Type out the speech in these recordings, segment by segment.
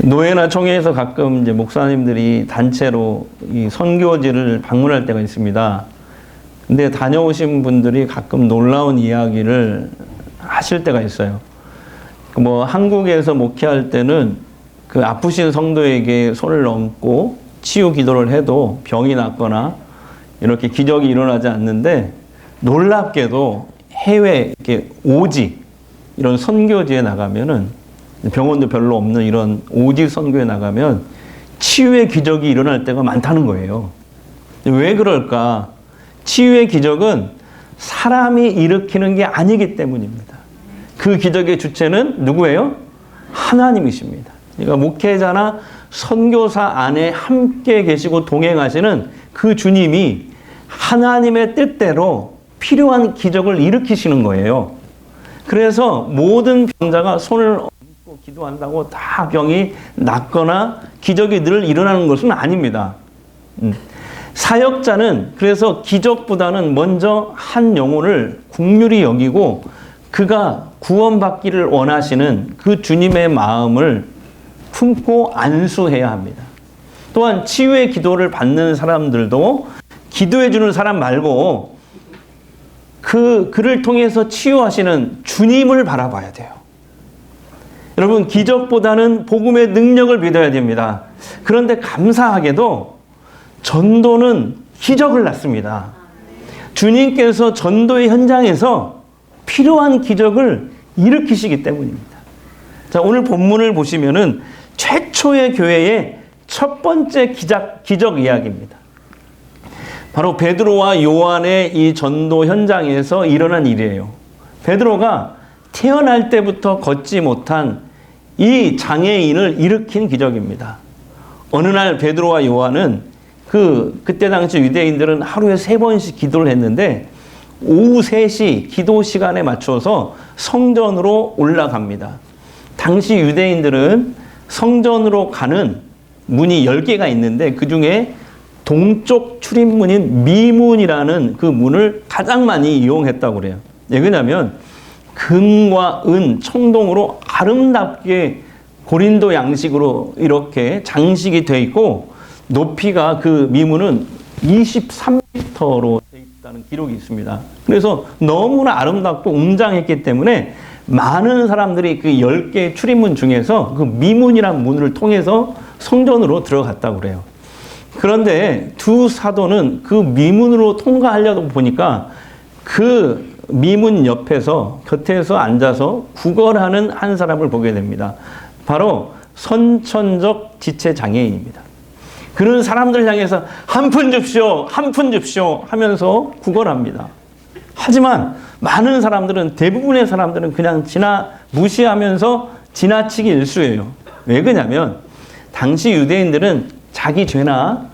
노회나 총회에서 가끔 이제 목사님들이 단체로 이 선교지를 방문할 때가 있습니다. 근데 다녀오신 분들이 가끔 놀라운 이야기를 하실 때가 있어요. 뭐 한국에서 목회할 때는 그 아프신 성도에게 손을 얹고 치유 기도를 해도 병이 낫거나 이렇게 기적이 일어나지 않는데, 놀랍게도 해외 이렇게 오지 이런 선교지에 나가면은, 병원도 별로 없는 이런 오지 선교에 나가면 치유의 기적이 일어날 때가 많다는 거예요. 왜 그럴까? 치유의 기적은 사람이 일으키는 게 아니기 때문입니다. 그 기적의 주체는 누구예요? 하나님이십니다. 그러니까 목회자나 선교사 안에 함께 계시고 동행하시는 그 주님이 하나님의 뜻대로 필요한 기적을 일으키시는 거예요. 그래서 모든 병자가 손을 얹고 기도한다고 다 병이 낫거나 기적이 늘 일어나는 것은 아닙니다. 사역자는 그래서 기적보다는 먼저 한 영혼을 긍휼히 여기고 그가 구원받기를 원하시는 그 주님의 마음을 품고 안수해야 합니다. 또한 치유의 기도를 받는 사람들도 기도해 주는 사람 말고 그를 통해서 치유하시는 주님을 바라봐야 돼요. 여러분, 기적보다는 복음의 능력을 믿어야 됩니다. 그런데 감사하게도 전도는 기적을 낳습니다. 주님께서 전도의 현장에서 필요한 기적을 일으키시기 때문입니다. 자, 오늘 본문을 보시면은 최초의 교회의 첫 번째 기적 이야기입니다. 바로 베드로와 요한의 이 전도 현장에서 일어난 일이에요. 베드로가 태어날 때부터 걷지 못한 이 장애인을 일으킨 기적입니다. 어느 날 베드로와 요한은 그때 당시 유대인들은 하루에 3번씩 기도를 했는데 오후 3시 기도 시간에 맞춰서 성전으로 올라갑니다. 당시 유대인들은 성전으로 가는 문이 10개가 있는데 그 중에 동쪽 출입문인 미문이라는 그 문을 가장 많이 이용했다고 그래요. 왜냐하면 금과 은, 청동으로 아름답게 고린도 양식으로 이렇게 장식이 되어 있고 높이가 그 미문은 23m로 되어 있다는 기록이 있습니다. 그래서 너무나 아름답고 웅장했기 때문에 많은 사람들이 그 10개의 출입문 중에서 그 미문이라는 문을 통해서 성전으로 들어갔다고 그래요. 그런데 두 사도는 그 미문으로 통과하려다 보니까 그 미문 옆에서 곁에서 앉아서 구걸하는 한 사람을 보게 됩니다. 바로 선천적 지체 장애인입니다. 그런 사람들 향해서 한 푼 줍시오, 한 푼 줍시오 하면서 구걸합니다. 하지만 많은 사람들은, 대부분의 사람들은 그냥 무시하면서 지나치기 일쑤예요. 왜 그러냐면 당시 유대인들은 자기 죄나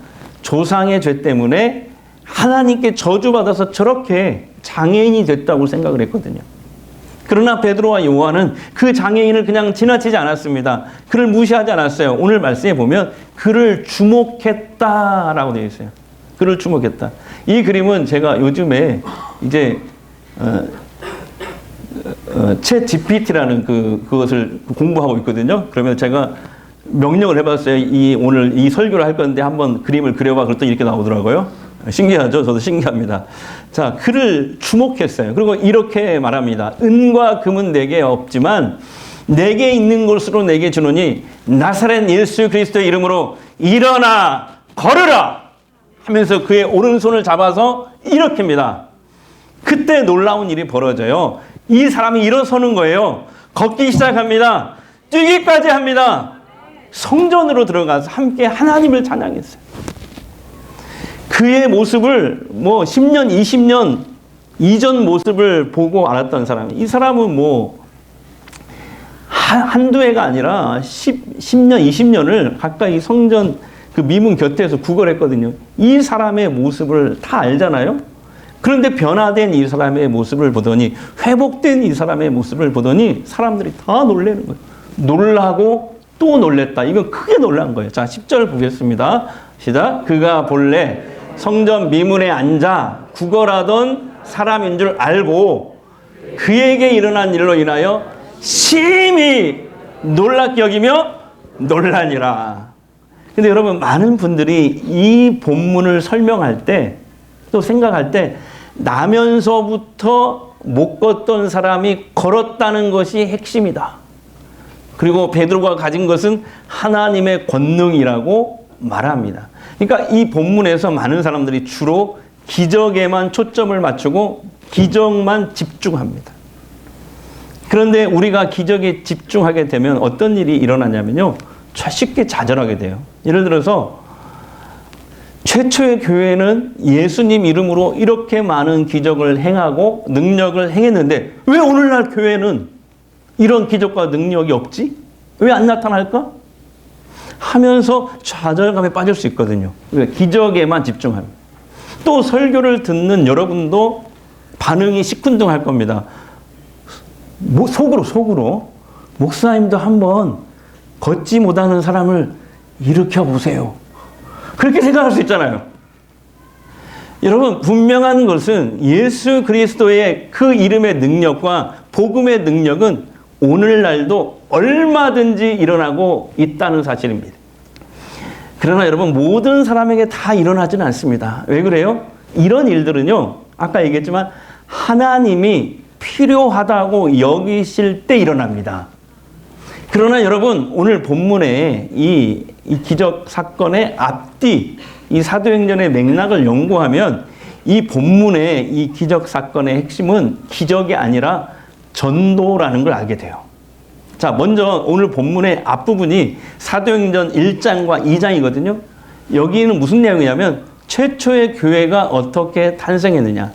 조상의 죄 때문에 하나님께 저주받아서 저렇게 장애인이 됐다고 생각을 했거든요. 그러나 베드로와 요한은 그 장애인을 그냥 지나치지 않았습니다. 그를 무시하지 않았어요. 오늘 말씀에 보면 그를 주목했다라고 되어 있어요. 그를 주목했다. 이 그림은 제가 요즘에 이제 챗 GPT라는 그것을 공부하고 있거든요. 그러면 제가 명령을 해봤어요. 오늘 이 설교를 할 건데 한번 그림을 그려봐. 그랬더니 이렇게 나오더라고요. 신기하죠? 저도 신기합니다. 자, 그를 주목했어요. 그리고 이렇게 말합니다. 은과 금은 내게 없지만 내게 있는 것으로 내게 주노니 나사렛 예수 그리스도의 이름으로 일어나 걸으라 하면서 그의 오른손을 잡아서 일으킵니다. 그때 놀라운 일이 벌어져요. 이 사람이 일어서는 거예요. 걷기 시작합니다. 뛰기까지 합니다. 성전으로 들어가서 함께 하나님을 찬양했어요. 그의 모습을 10년, 20년 이전 모습을 보고 알았던 사람. 이 사람은 한두 해가 아니라 10년, 20년을 가까이 성전 그 미문 곁에서 구걸했거든요. 이 사람의 모습을 다 알잖아요. 그런데 변화된 이 사람의 모습을 보더니, 회복된 이 사람의 모습을 보더니 사람들이 다 놀라는 거예요. 놀라고 또 놀랬다. 이건 크게 놀란 거예요. 자, 10절 보겠습니다. 시작. 그가 본래 성전 미문에 앉아 구걸하던 사람인 줄 알고 그에게 일어난 일로 인하여 심히 놀랍게 여기며 논란이라. 근데 여러분, 많은 분들이 이 본문을 설명할 때, 또 생각할 때, 나면서부터 못 걷던 사람이 걸었다는 것이 핵심이다. 그리고 베드로가 가진 것은 하나님의 권능이라고 말합니다. 그러니까 이 본문에서 많은 사람들이 주로 기적에만 초점을 맞추고 기적만 집중합니다. 그런데 우리가 기적에 집중하게 되면 어떤 일이 일어나냐면요, 쉽게 좌절하게 돼요. 예를 들어서 최초의 교회는 예수님 이름으로 이렇게 많은 기적을 행하고 능력을 행했는데 왜 오늘날 교회는 이런 기적과 능력이 없지? 왜 안 나타날까? 하면서 좌절감에 빠질 수 있거든요. 기적에만 집중합니다. 또 설교를 듣는 여러분도 반응이 시큰둥할 겁니다. 속으로 목사님도 한번 걷지 못하는 사람을 일으켜 보세요. 그렇게 생각할 수 있잖아요. 여러분, 분명한 것은 예수 그리스도의 그 이름의 능력과 복음의 능력은 오늘날도 얼마든지 일어나고 있다는 사실입니다. 그러나 여러분, 모든 사람에게 다 일어나지는 않습니다. 왜 그래요? 이런 일들은요, 아까 얘기했지만 하나님이 필요하다고 여기실 때 일어납니다. 그러나 여러분, 오늘 본문에 이 기적 사건의 앞뒤, 이 사도행전의 맥락을 연구하면 이 본문의 이 기적 사건의 핵심은 기적이 아니라 전도라는 걸 알게 돼요. 자, 먼저 오늘 본문의 앞부분이 사도행전 1장과 2장이거든요. 여기는 무슨 내용이냐면 최초의 교회가 어떻게 탄생했느냐.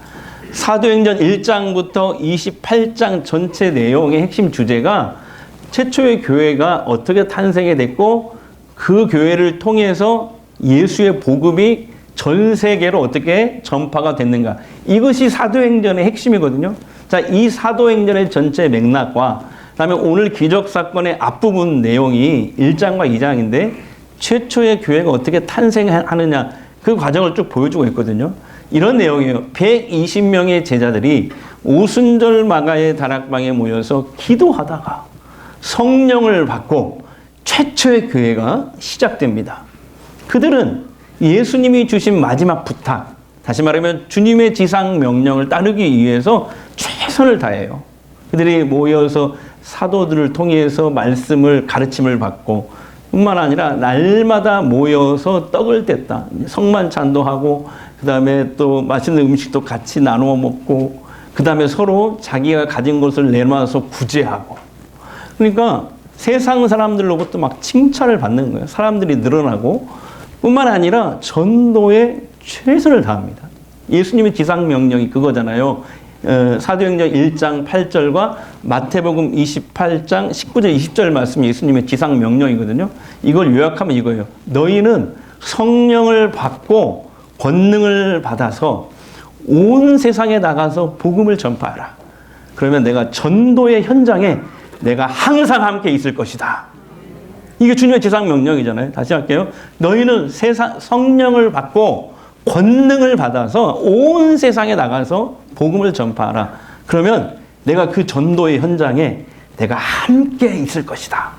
사도행전 1장부터 28장 전체 내용의 핵심 주제가 최초의 교회가 어떻게 탄생이 됐고 그 교회를 통해서 예수의 복음이 전 세계로 어떻게 전파가 됐는가. 이것이 사도행전의 핵심이거든요. 자, 이 사도행전의 전체 맥락과 그다음에 오늘 기적사건의 앞부분 내용이 1장과 2장인데 최초의 교회가 어떻게 탄생하느냐 그 과정을 쭉 보여주고 있거든요. 이런 내용이에요. 120명의 제자들이 오순절 마가의 다락방에 모여서 기도하다가 성령을 받고 최초의 교회가 시작됩니다. 그들은 예수님이 주신 마지막 부탁, 다시 말하면 주님의 지상 명령을 따르기 위해서 최선을 다해요. 그들이 모여서 사도들을 통해서 말씀을 가르침을 받고 뿐만 아니라 날마다 모여서 떡을 뗐다. 성만찬도 하고 그 다음에 또 맛있는 음식도 같이 나누어 먹고 그 다음에 서로 자기가 가진 것을 내놔서 구제하고 그러니까 세상 사람들로부터 막 칭찬을 받는 거예요. 사람들이 늘어나고 뿐만 아니라 전도에 최선을 다합니다. 예수님의 지상명령이 그거잖아요. 사도행전 1장 8절과 마태복음 28장 19절 20절 말씀이 예수님의 지상명령이거든요. 이걸 요약하면 이거예요. 너희는 성령을 받고 권능을 받아서 온 세상에 나가서 복음을 전파하라. 그러면 내가 전도의 현장에 내가 항상 함께 있을 것이다. 이게 주님의 지상명령이잖아요. 다시 할게요. 너희는 성령을 받고 권능을 받아서 온 세상에 나가서 복음을 전파하라. 그러면 내가 그 전도의 현장에 내가 함께 있을 것이다.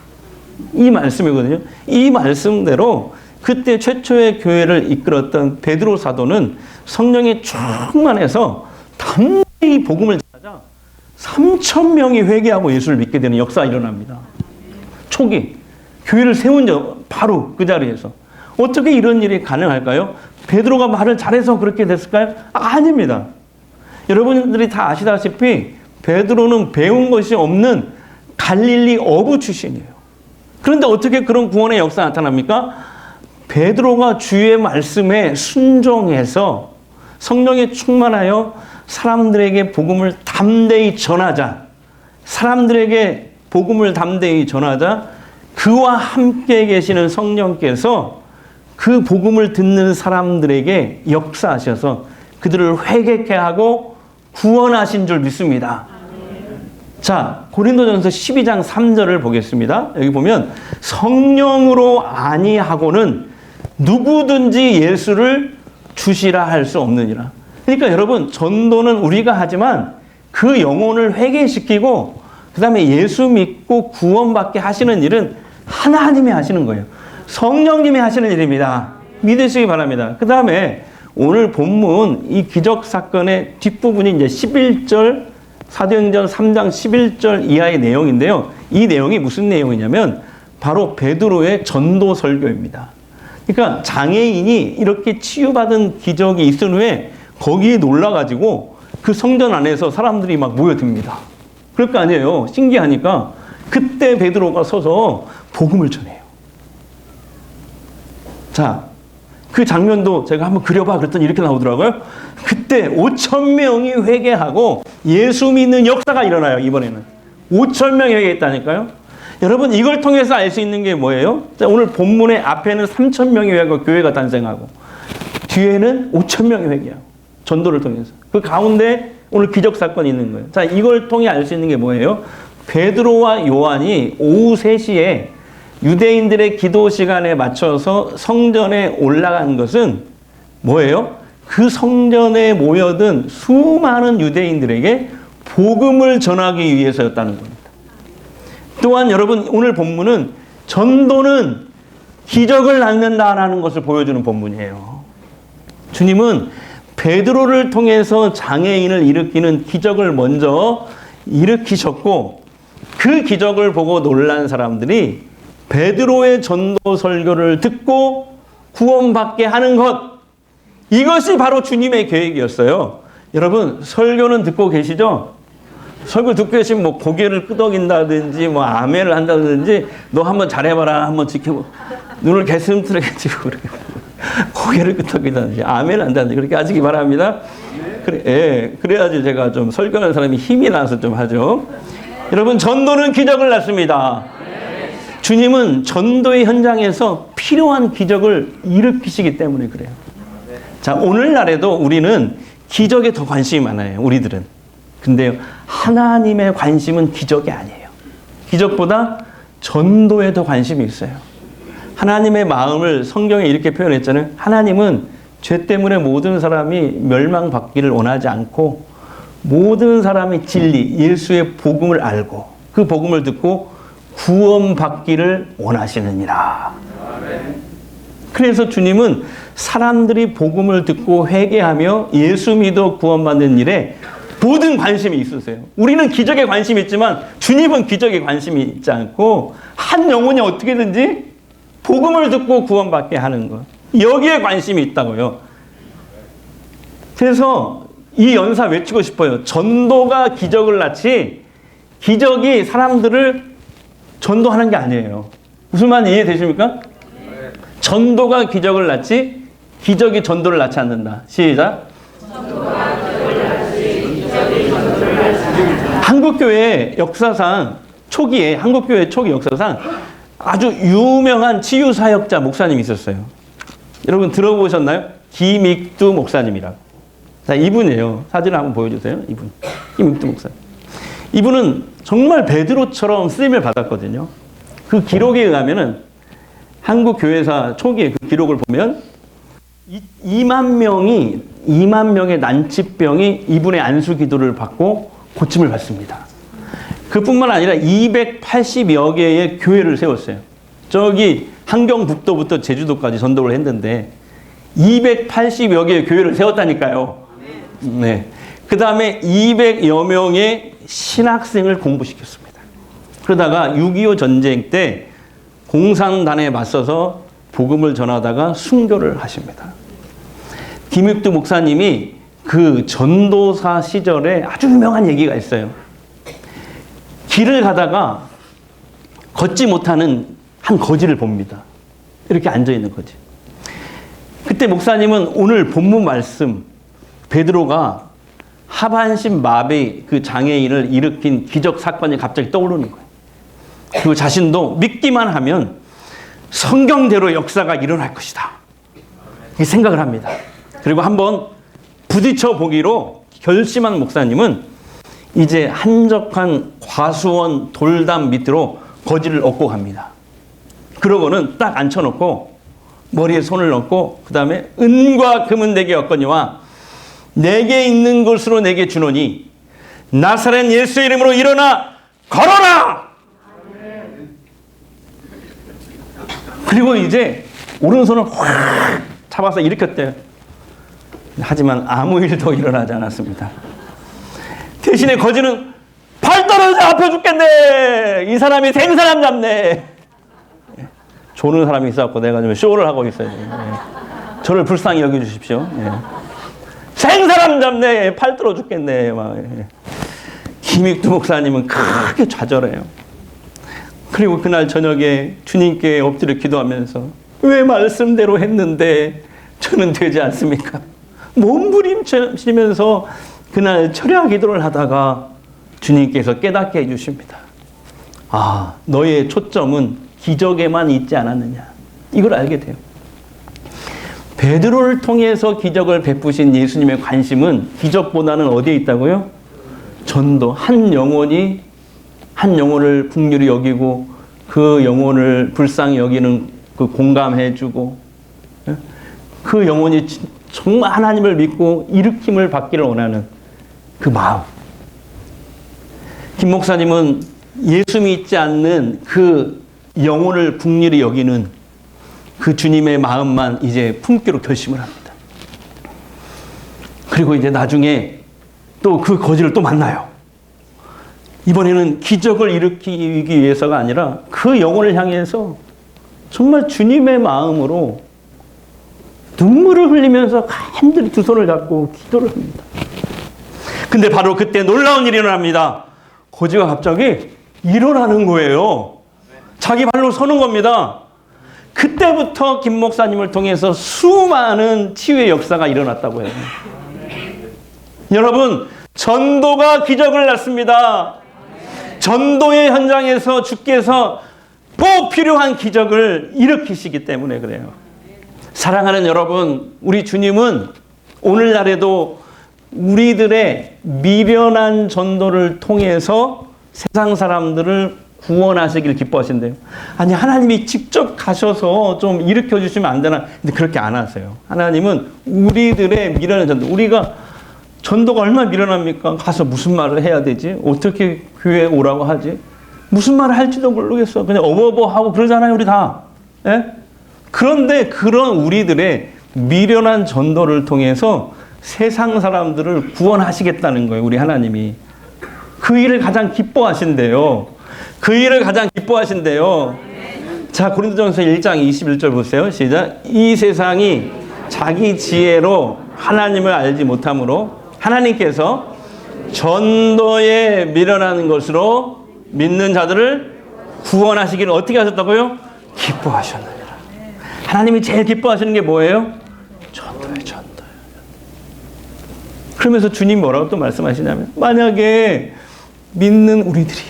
이 말씀이거든요. 이 말씀대로 그때 최초의 교회를 이끌었던 베드로 사도는 성령이 충만해서 담대히 복음을 전하자 3,000명이 회개하고 예수를 믿게 되는 역사가 일어납니다. 초기 교회를 세운 적 바로 그 자리에서. 어떻게 이런 일이 가능할까요? 베드로가 말을 잘해서 그렇게 됐을까요? 아닙니다. 여러분들이 다 아시다시피 베드로는 배운 것이 없는 갈릴리 어부 출신이에요. 그런데 어떻게 그런 구원의 역사가 나타납니까? 베드로가 주의 말씀에 순종해서 성령에 충만하여 사람들에게 복음을 담대히 전하자. 사람들에게 복음을 담대히 전하자 그와 함께 계시는 성령께서 그 복음을 듣는 사람들에게 역사하셔서 그들을 회개케 하고 구원하신 줄 믿습니다. 자, 고린도전서 12장 3절을 보겠습니다. 여기 보면 성령으로 아니하고는 누구든지 예수를 주시라 할 수 없느니라. 그러니까 여러분 전도는 우리가 하지만 그 영혼을 회개시키고 그 다음에 예수 믿고 구원받게 하시는 일은 하나님이 하시는 거예요. 성령님이 하시는 일입니다. 믿으시기 바랍니다. 그 다음에 오늘 본문 이 기적 사건의 뒷부분이 이제 11절, 사도행전 3장 11절 이하의 내용인데요. 이 내용이 무슨 내용이냐면 바로 베드로의 전도 설교입니다. 그러니까 장애인이 이렇게 치유받은 기적이 있은 후에 거기에 놀라가지고 그 성전 안에서 사람들이 막 모여듭니다. 그럴 거 아니에요. 신기하니까 그때 베드로가 서서 복음을 전해요. 자, 그 장면도 제가 한번 그려봐 그랬더니 이렇게 나오더라고요. 그때 5,000명이 회개하고 예수 믿는 역사가 일어나요. 이번에는 5,000명이 회개했다니까요. 여러분 이걸 통해서 알 수 있는 게 뭐예요? 자, 오늘 본문의 앞에는 3,000명이 회개하고 교회가 탄생하고 뒤에는 5,000명이 회개하고 전도를 통해서 그 가운데 오늘 기적 사건이 있는 거예요. 자, 이걸 통해 알 수 있는 게 뭐예요? 베드로와 요한이 오후 3시에 유대인들의 기도 시간에 맞춰서 성전에 올라간 것은 뭐예요? 그 성전에 모여든 수많은 유대인들에게 복음을 전하기 위해서였다는 겁니다. 또한 여러분 오늘 본문은 전도는 기적을 낳는다라는 것을 보여주는 본문이에요. 주님은 베드로를 통해서 장애인을 일으키는 기적을 먼저 일으키셨고 그 기적을 보고 놀란 사람들이 베드로의 전도 설교를 듣고 구원받게 하는 것, 이것이 바로 주님의 계획이었어요. 여러분 설교는 듣고 계시죠? 설교 듣고 계시면 뭐 고개를 끄덕인다든지 뭐 아멘을 한다든지 너 한번 잘해봐라 한번 지켜보 눈을 개슴츠레게 찌고 그렇게 고개를 끄덕인다든지 아멘을 한다든지 그렇게 하시기 바랍니다. 그래, 예, 그래야지 제가 좀 설교하는 사람이 힘이 나서 좀 하죠. 여러분 전도는 기적을 낳습니다. 주님은 전도의 현장에서 필요한 기적을 일으키시기 때문에 그래요. 자, 오늘날에도 우리는 기적에 더 관심이 많아요. 우리들은. 근데요, 하나님의 관심은 기적이 아니에요. 기적보다 전도에 더 관심이 있어요. 하나님의 마음을 성경에 이렇게 표현했잖아요. 하나님은 죄 때문에 모든 사람이 멸망받기를 원하지 않고 모든 사람이 진리, 예수의 복음을 알고 그 복음을 듣고 구원받기를 원하시느니라. 그래서 주님은 사람들이 복음을 듣고 회개하며 예수 믿어 구원받는 일에 모든 관심이 있으세요. 우리는 기적에 관심이 있지만 주님은 기적에 관심이 있지 않고 한 영혼이 어떻게든지 복음을 듣고 구원받게 하는 것. 여기에 관심이 있다고요. 그래서 이 연사 외치고 싶어요. 전도가 기적을 낳지 기적이 사람들을 전도하는 게 아니에요. 무슨 말인지 이해되십니까? 전도가 기적을 낳지 기적이 전도를 낳지 않는다. 시작. 한국교회 역사상 초기에 한국교회 초기 역사상 아주 유명한 치유사역자 목사님이 있었어요. 여러분 들어보셨나요? 김익두 목사님이라고. 자, 이분이에요. 사진을 한번 보여주세요. 이분. 김익두 목사님. 이분은 정말 베드로처럼 쓰임을 받았거든요. 그 기록에 의하면은 한국 교회사 초기에 그 기록을 보면 2만 명의 난치병이 이분의 안수 기도를 받고 고침을 받습니다. 그뿐만 아니라 280여 개의 교회를 세웠어요. 저기 한경북도부터 제주도까지 전도를 했는데 280여 개의 교회를 세웠다니까요. 네. 그 다음에 200여 명의 신학생을 공부시켰습니다. 그러다가 6.25 전쟁 때 공산당에 맞서서 복음을 전하다가 순교를 하십니다. 김익두 목사님이 그 전도사 시절에 아주 유명한 얘기가 있어요. 길을 가다가 걷지 못하는 한 거지를 봅니다. 이렇게 앉아있는 거지. 그때 목사님은 오늘 본문 말씀 베드로가 하반신 마비 그 장애인을 일으킨 기적 사건이 갑자기 떠오르는 거예요. 그리고 자신도 믿기만 하면 성경대로 역사가 일어날 것이다. 이 생각을 합니다. 그리고 한번 부딪혀 보기로 결심한 목사님은 이제 한적한 과수원 돌담 밑으로 거지를 업고 갑니다. 그러고는 딱 앉혀놓고 머리에 손을 얹고 그 다음에 은과 금은 내게 얻거니와 내게 있는 것으로 내게 주노니 나사렛 예수의 이름으로 일어나 걸어라! 그리고 이제 오른손을 확 잡아서 일으켰대요. 하지만 아무 일도 일어나지 않았습니다. 대신에 거지는 팔 떨어져 아파 죽겠네. 이 사람이 생사람 잡네. 조는 사람이 있어갖고 내가 좀 쇼를 하고 있어요. 저를 불쌍히 여겨주십시오. 생사람 잡네. 팔 떨어 죽겠네. 막. 김익두 목사님은 크게 좌절해요. 그리고 그날 저녁에 주님께 엎드려 기도하면서 왜 말씀대로 했는데 저는 되지 않습니까? 몸부림치면서 그날 철야 기도를 하다가 주님께서 깨닫게 해주십니다. 아, 너의 초점은 기적에만 있지 않았느냐. 이걸 알게 돼요. 베드로를 통해서 기적을 베푸신 예수님의 관심은 기적보다는 어디에 있다고요? 전도. 한 영혼을 긍휼히 여기고 그 영혼을 불쌍히 여기는 그 공감해주고 그 영혼이 정말 하나님을 믿고 일으킴을 받기를 원하는 그 마음. 김 목사님은 예수 믿지 않는 그 영혼을 긍휼히 여기는 그 주님의 마음만 이제 품기로 결심을 합니다. 그리고 이제 나중에 또 그 거지를 또 만나요. 이번에는 기적을 일으키기 위해서가 아니라 그 영혼을 향해서 정말 주님의 마음으로 눈물을 흘리면서 간절히 두 손을 잡고 기도를 합니다. 근데 바로 그때 놀라운 일이 일어납니다. 거지가 갑자기 일어나는 거예요. 자기 발로 서는 겁니다. 그때부터 김 목사님을 통해서 수많은 치유의 역사가 일어났다고 해요. 여러분, 전도가 기적을 낳습니다. 전도의 현장에서 주께서 꼭 필요한 기적을 일으키시기 때문에 그래요. 사랑하는 여러분, 우리 주님은 오늘날에도 우리들의 미련한 전도를 통해서 세상 사람들을 구원하시길 기뻐하신대요. 아니, 하나님이 직접 가셔서 좀 일으켜 주시면 안 되나? 근데 그렇게 안 하세요. 하나님은 우리들의 미련한 전도, 우리가 전도가 얼마나 미련합니까? 가서 무슨 말을 해야 되지? 어떻게 교회에 오라고 하지? 무슨 말을 할지도 모르겠어. 그냥 어버버하고 그러잖아요, 우리 다. 예? 그런데 그런 우리들의 미련한 전도를 통해서 세상 사람들을 구원하시겠다는 거예요, 우리 하나님이. 그 일을 가장 기뻐하신대요. 그 일을 가장 기뻐하신대요. 자, 고린도전서 1장 21절 보세요. 시작. 이 세상이 자기 지혜로 하나님을 알지 못하므로 하나님께서 전도에 미련한 것으로 믿는 자들을 구원하시기를 어떻게 하셨다고요? 기뻐하셨느니라. 하나님이 제일 기뻐하시는 게 뭐예요? 전도예요, 전도예요. 그러면서 주님 뭐라고 또 말씀하시냐면, 만약에 믿는 우리들이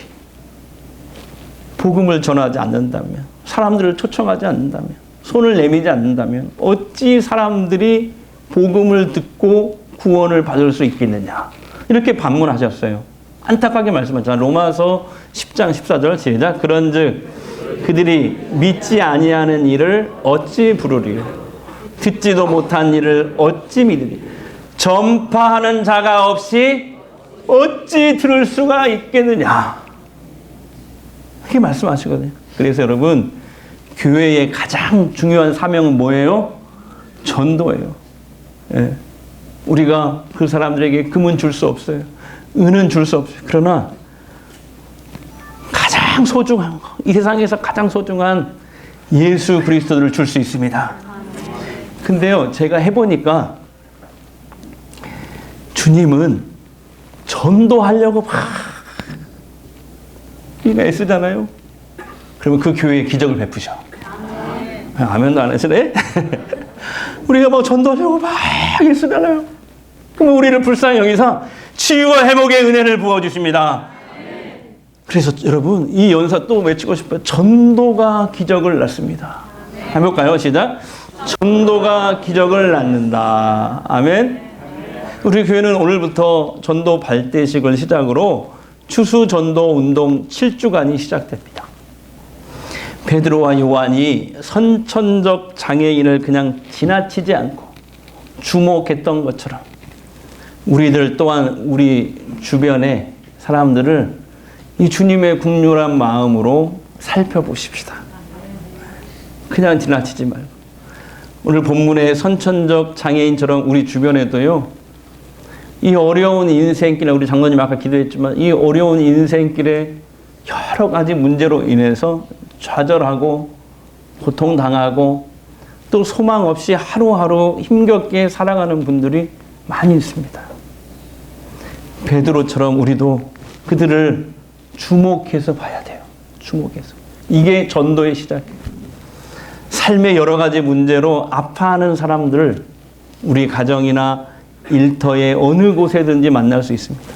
복음을 전하지 않는다면, 사람들을 초청하지 않는다면, 손을 내밀지 않는다면 어찌 사람들이 복음을 듣고 구원을 받을 수 있겠느냐. 이렇게 반문하셨어요. 안타깝게 말씀하셨잖아요. 로마서 10장 14절 시작. 그런즉 그들이 믿지 아니하는 일을 어찌 부르리요? 듣지도 못한 일을 어찌 믿으리? 전파하는 자가 없이 어찌 들을 수가 있겠느냐. 이렇게 말씀하시거든요. 그래서 여러분, 교회의 가장 중요한 사명은 뭐예요? 전도예요. 예. 우리가 그 사람들에게 금은 줄 수 없어요. 은은 줄 수 없어요. 그러나 가장 소중한 거, 이 세상에서 가장 소중한 예수 그리스도를 줄 수 있습니다. 근데요, 제가 해보니까 주님은 전도하려고 막 애쓰잖아요. 그러면 그 교회에 기적을 베푸셔. 아멘도 안 하시네? 우리가 막 전도하려고 막 애쓰잖아요. 그러면 우리를 불쌍히 여기서 치유와 회복의 은혜를 부어주십니다. 그래서 여러분, 이 연사 또 외치고 싶어요. 전도가 기적을 낳습니다. 해볼까요? 시작. 전도가 기적을 낳는다. 아멘. 우리 교회는 오늘부터 전도 발대식을 시작으로 추수 전도 운동 7주간이 시작됩니다. 베드로와 요한이 선천적 장애인을 그냥 지나치지 않고 주목했던 것처럼 우리들 또한 우리 주변의 사람들을 이 주님의 긍휼한 마음으로 살펴보십시다. 그냥 지나치지 말고. 오늘 본문의 선천적 장애인처럼 우리 주변에도요, 이 어려운 인생길에, 우리 장로님 아까 기도했지만, 이 어려운 인생길에 여러 가지 문제로 인해서 좌절하고 고통당하고 또 소망 없이 하루하루 힘겹게 살아가는 분들이 많이 있습니다. 베드로처럼 우리도 그들을 주목해서 봐야 돼요. 주목해서. 이게 전도의 시작이에요. 삶의 여러 가지 문제로 아파하는 사람들, 우리 가정이나 일터의 어느 곳에든지 만날 수 있습니다.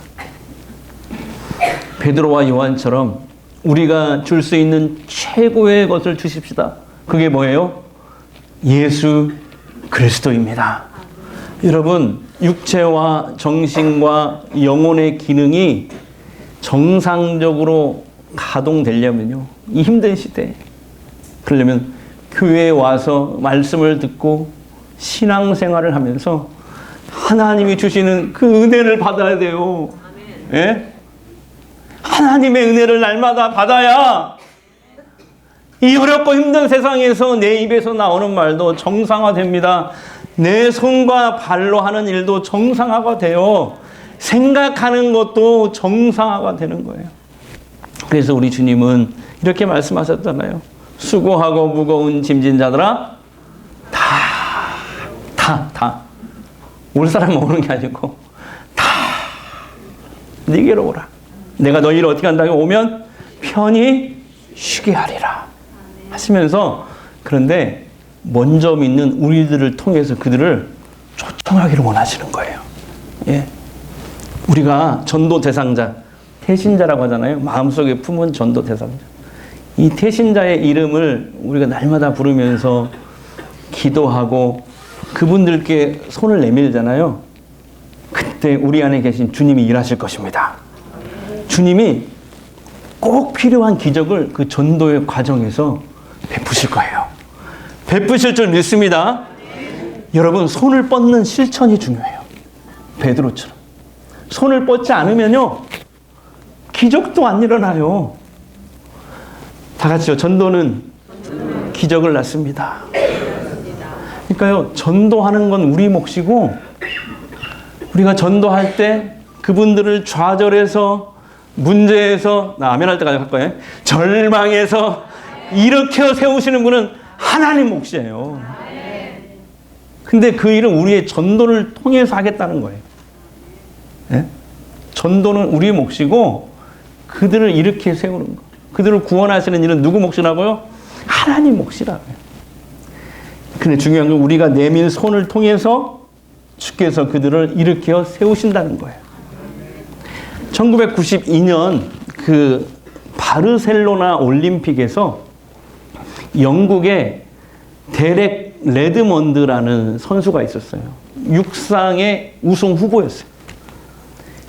베드로와 요한처럼 우리가 줄 수 있는 최고의 것을 주십시다. 그게 뭐예요? 예수 그리스도입니다. 여러분, 육체와 정신과 영혼의 기능이 정상적으로 가동되려면요, 이 힘든 시대에, 그러려면 교회에 와서 말씀을 듣고 신앙생활을 하면서 하나님이 주시는 그 은혜를 받아야 돼요. 예? 하나님의 은혜를 날마다 받아야 이 어렵고 힘든 세상에서 내 입에서 나오는 말도 정상화됩니다. 내 손과 발로 하는 일도 정상화가 돼요. 생각하는 것도 정상화가 되는 거예요. 그래서 우리 주님은 이렇게 말씀하셨잖아요. 수고하고 무거운 짐진 자들아, 다. 올 사람은 오는 게 아니고 다 네게로 오라. 내가 너희를 어떻게 한다고 오면 편히 쉬게 하리라 하시면서, 그런데 먼저 믿는 우리들을 통해서 그들을 초청하기를 원하시는 거예요. 예. 우리가 전도 대상자, 태신자라고 하잖아요. 마음속에 품은 전도 대상자. 이 태신자의 이름을 우리가 날마다 부르면서 기도하고 그분들께 손을 내밀잖아요. 그때 우리 안에 계신 주님이 일하실 것입니다. 주님이 꼭 필요한 기적을 그 전도의 과정에서 베푸실 거예요. 베푸실 줄 믿습니다. 여러분, 손을 뻗는 실천이 중요해요. 베드로처럼. 손을 뻗지 않으면요, 기적도 안 일어나요. 다 같이요. 전도는 기적을 낳습니다. 그러니까요, 전도하는 건 우리 몫이고, 우리가 전도할 때 그분들을 좌절해서, 문제에서, 나 아멘 할 때까지 할 거예요. 절망해서 일으켜 세우시는 분은 하나님 몫이에요. 근데 그 일은 우리의 전도를 통해서 하겠다는 거예요. 네? 전도는 우리의 몫이고, 그들을 일으켜 세우는 거, 그들을 구원하시는 일은 누구 몫이라고요? 하나님 몫이라고요. 근데 중요한 건 우리가 내민 손을 통해서 주께서 그들을 일으켜 세우신다는 거예요. 1992년 그 바르셀로나 올림픽에서 영국의 데렉 레드먼드라는 선수가 있었어요. 육상의 우승 후보였어요.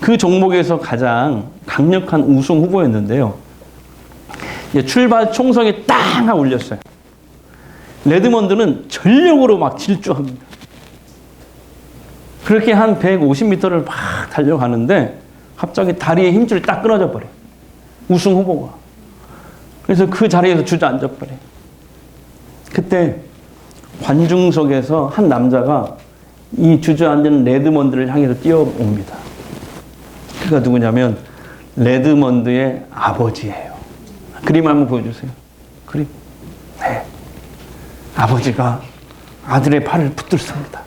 그 종목에서 가장 강력한 우승 후보였는데요. 출발 총성에 땅 하고 울렸어요. 레드먼드는 전력으로 막 질주합니다. 그렇게 한 150m를 막 달려가는데 갑자기 다리에 힘줄이 딱 끊어져 버려요. 우승 후보가. 그래서 그 자리에서 주저앉아 버려요. 그때 관중석에서 한 남자가 이 주저앉은 레드먼드를 향해서 뛰어옵니다. 그가 누구냐면 레드먼드의 아버지예요. 그림 한번 보여주세요. 그림. 네. 아버지가 아들의 팔을 붙들습니다.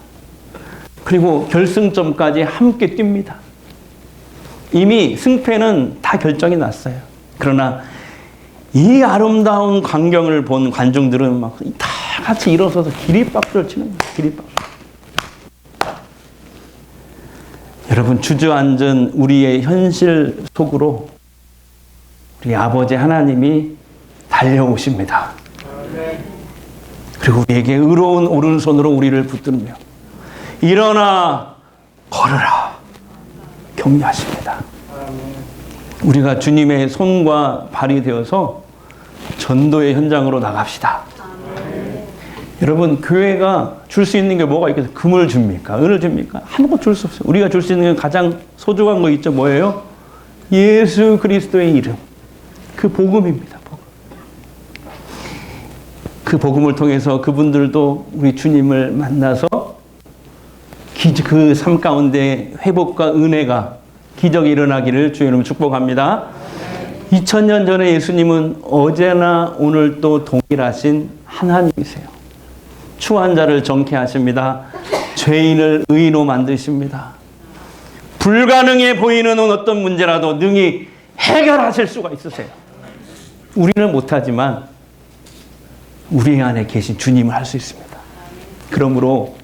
그리고 결승점까지 함께 뜁니다. 이미 승패는 다 결정이 났어요. 그러나 이 아름다운 광경을 본 관중들은 막 다 같이 일어서서 기립박수를 치는 거예요. 기립박수. 여러분, 주저앉은 우리의 현실 속으로 우리 아버지 하나님이 달려오십니다. 그리고 우리에게 의로운 오른손으로 우리를 붙들며 일어나 걸으라 격려하십니다. 우리가 주님의 손과 발이 되어서 전도의 현장으로 나갑시다. 여러분, 교회가 줄 수 있는 게 뭐가 있겠어요? 금을 줍니까? 은을 줍니까? 아무것도 줄 수 없어요. 우리가 줄 수 있는 게 가장 소중한 거 있죠? 뭐예요? 예수 그리스도의 이름. 그 복음입니다. 복음. 그 복음을 통해서 그분들도 우리 주님을 만나서 그 삶 가운데 회복과 은혜가 기적이 일어나기를 주의 이름으로 축복합니다. 2000년 전에 예수님은 어제나 오늘도 동일하신 하나님이세요. 추한 자를 정케 하십니다. 죄인을 의인으로 만드십니다. 불가능해 보이는 어떤 문제라도 능히 해결하실 수가 있으세요. 우리는 못하지만 우리 안에 계신 주님은 할 수 있습니다. 그러므로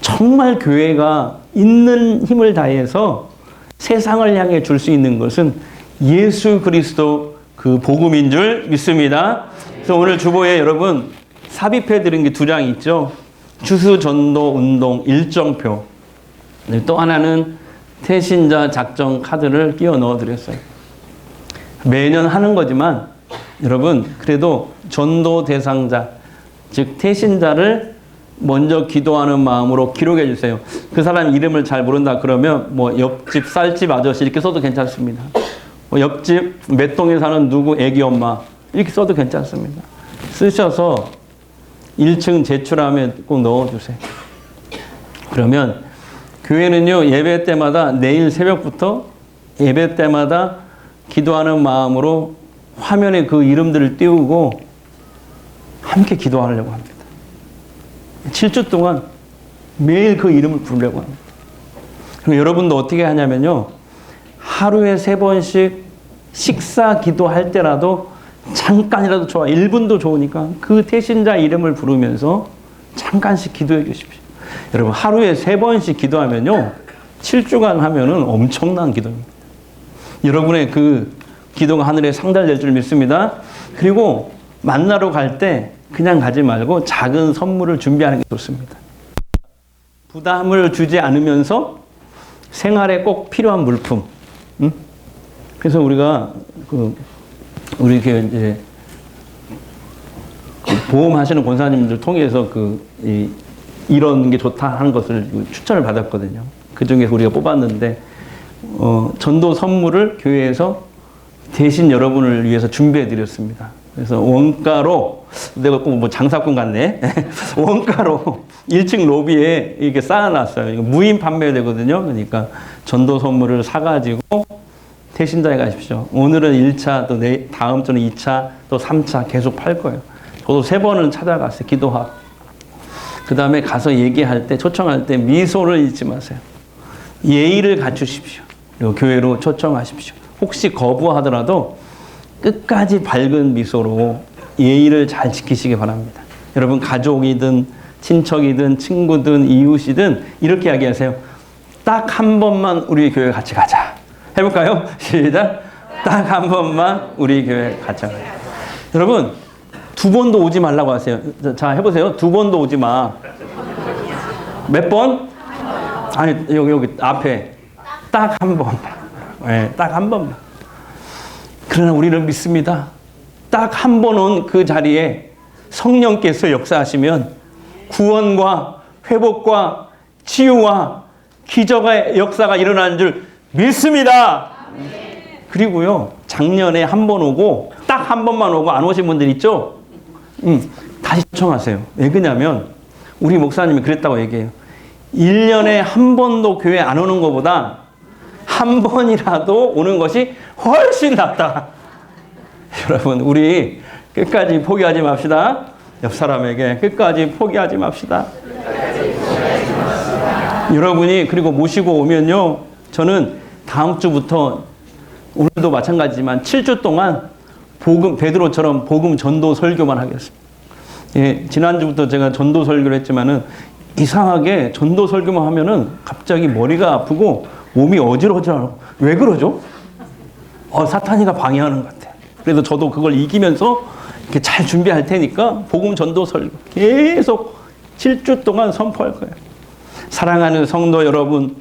정말 교회가 있는 힘을 다해서 세상을 향해 줄 수 있는 것은 예수 그리스도 그 복음인 줄 믿습니다. 그래서 오늘 주보에 여러분 삽입해 드린 게 2장 있죠. 추수 전도 운동 일정표. 또 하나는 태신자 작전 카드를 끼워 넣어 드렸어요. 매년 하는 거지만 여러분 그래도 전도 대상자 즉 태신자를 먼저 기도하는 마음으로 기록해 주세요. 그 사람 이름을 잘 모른다 그러면 뭐 옆집 쌀집 아저씨 이렇게 써도 괜찮습니다. 뭐 옆집 몇 동에 사는 누구 애기 엄마 이렇게 써도 괜찮습니다. 쓰셔서 1층 제출함에 꼭 넣어주세요. 그러면 교회는요 예배 때마다 내일 새벽부터 예배 때마다 기도하는 마음으로 화면에 그 이름들을 띄우고 함께 기도하려고 합니다. 7주 동안 매일 그 이름을 부르려고 합니다. 그럼 여러분도 어떻게 하냐면요. 하루에 3번씩 식사 기도할 때라도 잠깐이라도 좋아. 1분도 좋으니까 그 태신자 이름을 부르면서 잠깐씩 기도해 주십시오. 여러분 하루에 3번씩 기도하면요. 7주간 하면은 엄청난 기도입니다. 여러분의 그 기도가 하늘에 상달될 줄 믿습니다. 그리고 만나러 갈 때 그냥 가지 말고 작은 선물을 준비하는 게 좋습니다. 부담을 주지 않으면서 생활에 꼭 필요한 물품. 그래서 우리가 우리 이제 보험하시는 권사님들 통해서 이런 게 좋다 하는 것을 추천을 받았거든요. 그 중에서 우리가 뽑았는데 전도 선물을 교회에서 대신 여러분을 위해서 준비해 드렸습니다. 그래서 원가로 내가 꼭 뭐 장사꾼 같네. 원가로 1층 로비에 이렇게 쌓아놨어요. 이거 무인 판매되거든요. 그러니까 전도 선물을 사가지고 태신자에 가십시오. 오늘은 1차, 또 다음 주는 2차, 또 3차 계속 팔 거예요. 저도 3번은 찾아갔어요. 기도하고. 그 다음에 가서 얘기할 때, 초청할 때 미소를 잊지 마세요. 예의를 갖추십시오. 그리고 교회로 초청하십시오. 혹시 거부하더라도 끝까지 밝은 미소로 예의를 잘 지키시기 바랍니다. 여러분 가족이든 친척이든 친구든 이웃이든 이렇게 이야기하세요. 딱 한 번만 우리 교회 같이 가자. 해볼까요? 시작. 딱 한 번만 우리 교회 같이 가자. 여러분 2번도 오지 말라고 하세요. 자 해보세요. 2번도 오지 마. 몇 번? 아니 여기 앞에 딱 한 번만. 네, 딱 한 번만. 그러나 우리는 믿습니다. 딱 한 번은 그 자리에 성령께서 역사하시면 구원과 회복과 치유와 기적의 역사가 일어나는 줄 믿습니다. 그리고요 작년에 한 번 오고 딱 한 번만 오고 안 오신 분들 있죠? 다시 초청하세요. 왜 그러냐면 우리 목사님이 그랬다고 얘기해요. 1년에 한 번도 교회 안 오는 것보다 한 번이라도 오는 것이 훨씬 낫다. 여러분 우리 끝까지 포기하지 맙시다. 옆 사람에게 끝까지 포기하지 맙시다. 여러분이 그리고 모시고 오면요. 저는 다음 주부터 오늘도 마찬가지지만 7주 동안 베드로처럼 복음 전도 설교만 하겠습니다. 예, 지난주부터 제가 전도 설교를 했지만은 이상하게 전도 설교만 하면은 갑자기 머리가 아프고 몸이 어지러워져. 왜 그러죠? 사탄이가 방해하는 것 같아요. 그래서 저도 그걸 이기면서 이렇게 잘 준비할 테니까 복음 전도 설교 계속 7주 동안 선포할 거예요. 사랑하는 성도 여러분,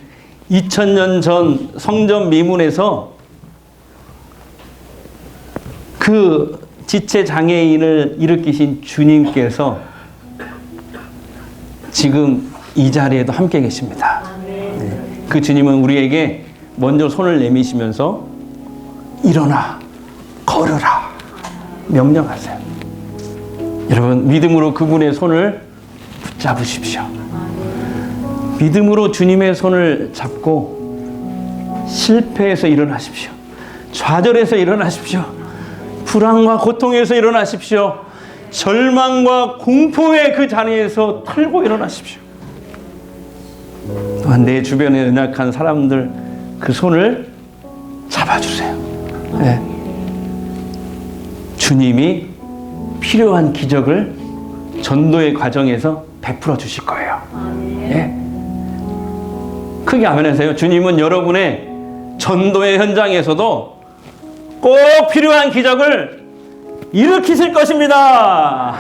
2000년 전 성전 미문에서 그 지체 장애인을 일으키신 주님께서 지금 이 자리에도 함께 계십니다. 그 주님은 우리에게 먼저 손을 내미시면서 일어나 걸으라 명령하세요. 여러분, 믿음으로 그분의 손을 붙잡으십시오. 믿음으로 주님의 손을 잡고 실패해서 일어나십시오. 좌절해서 일어나십시오. 불안과 고통에서 일어나십시오. 절망과 공포의 그 자리에서 털고 일어나십시오. 또한 내 주변에 연약한 사람들 그 손을 잡아주세요. 네. 주님이 필요한 기적을 전도의 과정에서 베풀어 주실 거예요. 네. 크게 아멘하세요. 주님은 여러분의 전도의 현장에서도 꼭 필요한 기적을 일으키실 것입니다.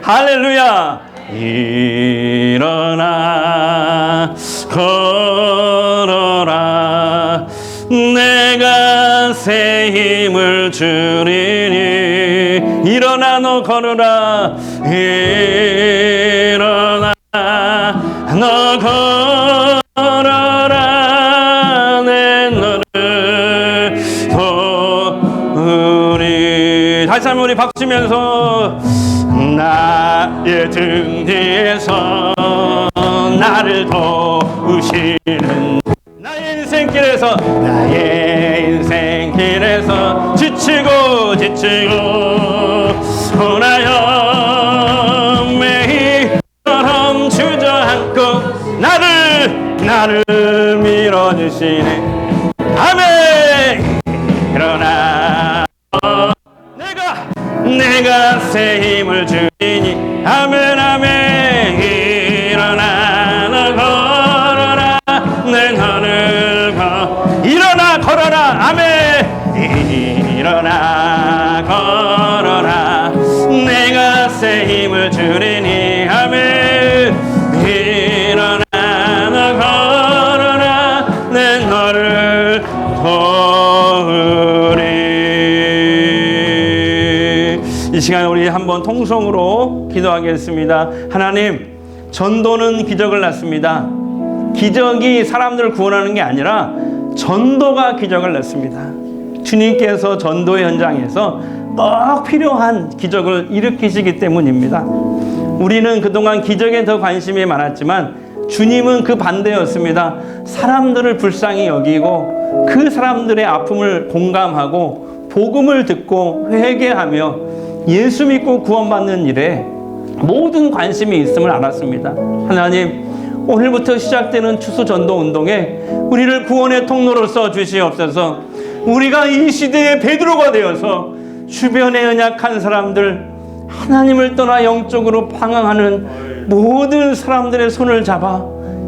할렐루야. 일어나 걸어라 내가 새 힘을 주리니 일어나 너 걸어라 일어나 너 걸어라 내 너를 도우리. 다시 한번 우리 박수치면서 나의 등 뒤에서 나를 도우시는 나의 인생길에서 지치고 혼하여 매일처럼 주저앉고 나를 밀어주시네. 아멘. 일어나 내가 새 힘을 주리니 아멘 아멘. 일어나 너 걸어라 내 너를 일어나 걸어라 아멘. 일어나 걸어라 내가 새 힘을 주리니 아멘. 일어나 너 걸어라 내 너를 도우리. 이 시간 우리 한번 통성으로 기도하겠습니다. 하나님, 전도는 기적을 낳습니다. 기적이 사람들을 구원하는 게 아니라 전도가 기적을 낳습니다. 주님께서 전도의 현장에서 꼭 필요한 기적을 일으키시기 때문입니다. 우리는 그동안 기적에 더 관심이 많았지만 주님은 그 반대였습니다. 사람들을 불쌍히 여기고 그 사람들의 아픔을 공감하고 복음을 듣고 회개하며 예수 믿고 구원받는 일에 모든 관심이 있음을 알았습니다. 하나님, 오늘부터 시작되는 추수전도 운동에 우리를 구원의 통로로 써 주시옵소서. 우리가 이 시대의 베드로가 되어서 주변에 연약한 사람들, 하나님을 떠나 영적으로 방황하는 모든 사람들의 손을 잡아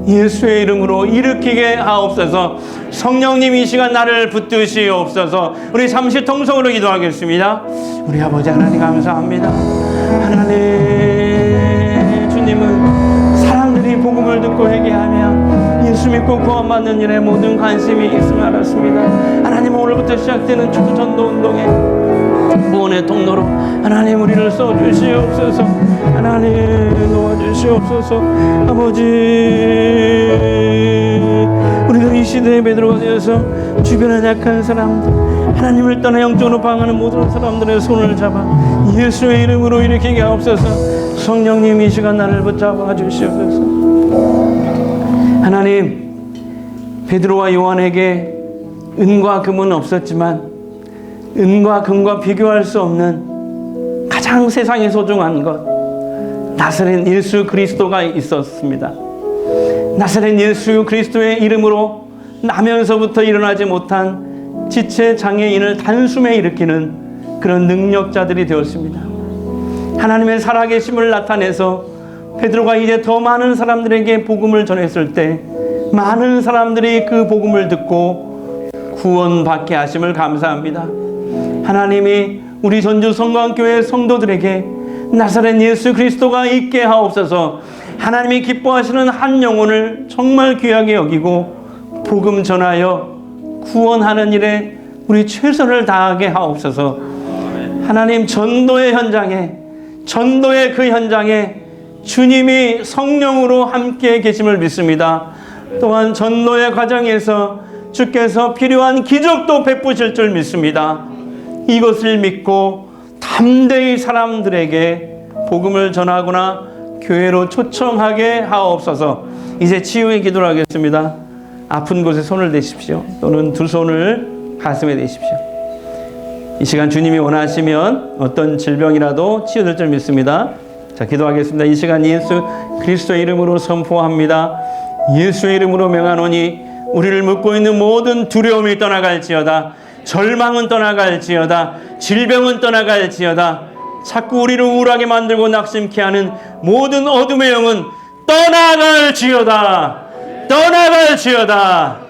예수의 이름으로 일으키게 하옵소서. 성령님, 이 시간 나를 붙드시옵소서. 우리 잠시 통성으로 기도하겠습니다. 우리 아버지 하나님 감사합니다. 하나님, 주님은 사람들이 복음을 듣고 회개하며 예수 믿고 구원받는 일에 모든 관심이 있음을 알았습니다. 하나님, 오늘부터 시작되는 추수전도 운동에 구원의 통로로 하나님 우리를 써주시옵소서. 하나님 도와주시옵소서. 아버지, 우리가 이 시대의 베드로가 되어서 주변에 약한 사람들, 하나님을 떠나 영적으로 방황하는 모든 사람들의 손을 잡아 예수의 이름으로 일으키게 하옵소서. 성령님, 이 시간 나를 붙잡아 주시옵소서. 하나님, 베드로와 요한에게 은과 금은 없었지만 은과 금과 비교할 수 없는 가장 세상에 소중한 것, 나사렛 예수 그리스도가 있었습니다. 나사렛 예수 그리스도의 이름으로 나면서부터 일어나지 못한 지체 장애인을 단숨에 일으키는 그런 능력자들이 되었습니다. 하나님의 살아계심을 나타내서 베드로가 이제 더 많은 사람들에게 복음을 전했을 때 많은 사람들이 그 복음을 듣고 구원받게 하심을 감사합니다. 하나님이 우리 전주 성광교회 성도들에게 나사렛 예수 그리스도가 있게 하옵소서. 하나님이 기뻐하시는 한 영혼을 정말 귀하게 여기고 복음 전하여 구원하는 일에 우리 최선을 다하게 하옵소서. 하나님, 전도의 그 현장에 주님이 성령으로 함께 계심을 믿습니다. 또한 전도의 과정에서 주께서 필요한 기적도 베푸실 줄 믿습니다. 이것을 믿고 담대히 사람들에게 복음을 전하거나 교회로 초청하게 하옵소서. 이제 치유의 기도를 하겠습니다. 아픈 곳에 손을 대십시오. 또는 두 손을 가슴에 대십시오. 이 시간 주님이 원하시면 어떤 질병이라도 치유될 줄 믿습니다. 자, 기도하겠습니다. 이 시간 예수 그리스도의 이름으로 선포합니다. 예수의 이름으로 명하노니 우리를 묶고 있는 모든 두려움이 떠나갈지어다. 절망은 떠나갈지어다. 질병은 떠나갈지어다. 자꾸 우리를 우울하게 만들고 낙심케 하는 모든 어둠의 영은 떠나갈지어다. 떠나갈지어다.